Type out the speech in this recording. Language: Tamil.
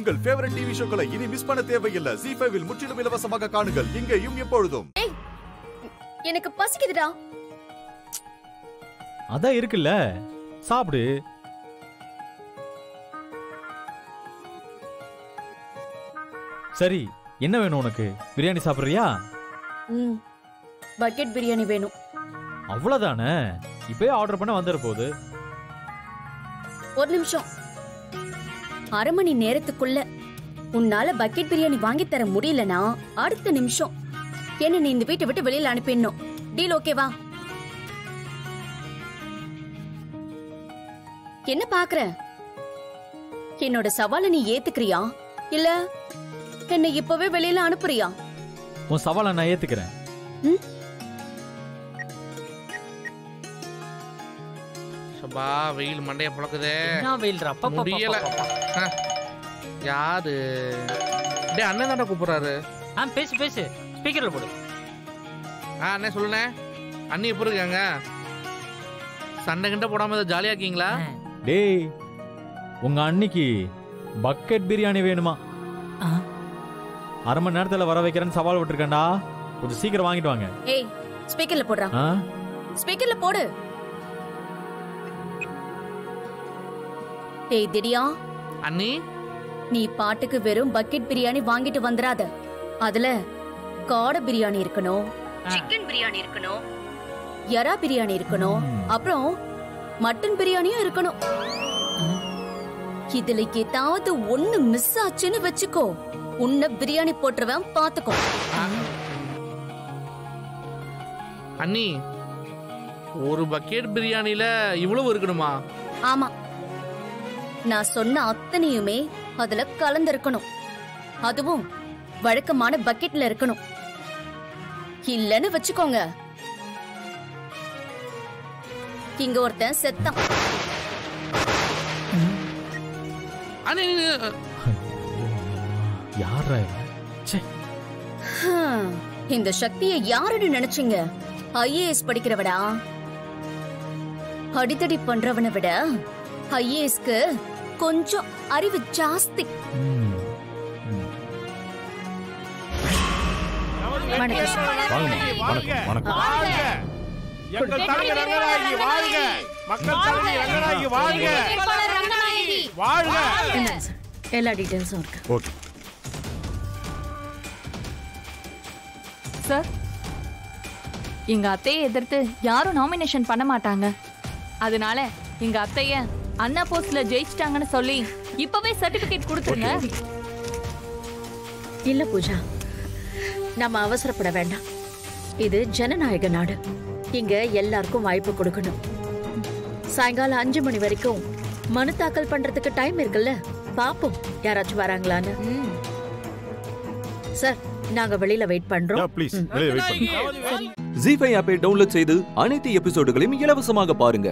உங்கள் ஃபேவரட் டிவி ஷோக்களை இனி மிஸ் பண்ண தேவையில்லை. ZEE5 இல் முற்றிலும் இலவசமாக காணுங்கள். இங்கேயும் எப்பொழுதும். எனக்கு பசிக்குதுடா. அதான் இருக்குல்ல, சாப்பிடு. சரி, என்ன வேணும் உனக்கு? பிரியாணி சாப்பிடுறியா? பக்கெட் பிரியாணி வேணும். அவ்வளவுதானே, இப்பவே ஆர்டர் பண்ண வந்துற போகுது. ஒரு நிமிஷம். அரை மணி நேரத்துக்குள்ள உன்னால பக்கெட் பிரியாணி வாங்கி தர முடியலனா அடுத்த நிமிஷம் என்ன நீ இந்த வீட்டை விட்டு வெளியில அனுப்பிடணும். டீல் ஓகேவா? என்ன பாக்குற? என்னோட சவாலை நீ ஏத்துக்கிறியா இல்ல என்ன இப்பவே வெளியில அனுப்புறியா? உன் சவாலை நான் ஏத்துக்கிறேன். சபா வெயில் மண்டைய புழக்குதே. என்ன வெயில்ரா? முடியல. யாரு? டேய் அண்ணன் தான்டா கூப்பிடுறாரு. பேசு பேசு, ஸ்பீக்கர்ல போடு. அண்ணே சொல்லுண்ணே. அண்ணி எப்படி இருக்காங்க? சண்டை கிண்ட போடாம ஜாலியா இருக்கீங்களா? டேய், உங்க அன்னைக்கு பக்கெட் பிரியாணி வேணுமா? அரை மணி நேரத்துல வர வைக்கிறேன்னு சவால் விட்டுருக்கேன்டா. கொஞ்சம் சீக்கிரம் வாங்கிட்டு வாங்க. ஏய், ஸ்பீக்கர்ல போடுறா. ஸ்பீக்கர்ல போடு. டேய் திடியா அண்ணி, நீ பாட்டுக்கு வெறும் பக்கெட் பிரியாணி வாங்கிட்டு வந்துராத. அதுல காடை பிரியாணி இருக்கணும், சிக்கன் பிரியாணி இருக்கணும், யரா பிரியாணி இருக்கணும், அப்புறம் மட்டன் பிரியாணியும் இருக்கணும். இதுல ஏதாவது ஒண்ணு மிஸ் ஆச்சுன்னு வச்சுக்கோ, உன்னை பிரியாணி போட்டுருவேன், பாத்துக்கோ. அண்ணி, ஒரு பக்கெட் பிரியாணில இவ்வளவு இருக்கணுமா? ஆமா, நான் சொன்ன அத்தனையுமே அதுல கலந்திருக்கணும். அதுவும் வழக்கமான பக்கெட்ல இருக்கணும். இல்லன்னு வச்சுக்கோங்க, இங்க ஒருத்தன் செத்தான். இந்த சக்தியை யாருன்னு நினைச்சீங்க? IAS படிக்கிறவடா. அடித்தடி பண்றவனை விட IASக்கு கொஞ்சம் அறிவு ஜாஸ்தி. எல்லா டீடைல்ஸும் இருக்கு. ஓகே சார், எங்க அத்தையை எதிர்த்து யாரும் நாமினேஷன் பண்ண மாட்டாங்க. அதனால எங்க அத்தைய அண்ணா போஸ்ட்ல ஜெயிச்சிட்டாங்கன்னு சொல்லி இப்பவே சர்டிபிகேட் கொடுத்துருங்க. இல்ல பூஜா, நம்ம அவசரப்பட வேண்டாம். இது ஜனநாயக நாடு. இங்க எல்லாருக்கும் வாய்ப்பு கொடுக்கணும். சாயங்காலம் 5 மணி வரைக்கும் மனு தாக்கல் பண்றதுக்கு டைம் இருக்குல்ல, பாப்போம் யாராச்சும் வராங்களான்னு. சார், நாங்க வெளியில வெயிட் பண்றோம். ப்ளீஸ் வெளியே வெயிட் பண்ணுங்க. ZEE5 ஆப்பை டவுன்லோட் செய்து அனைத்து எபிசோடுகளையும் இலவசமாக பாருங்க.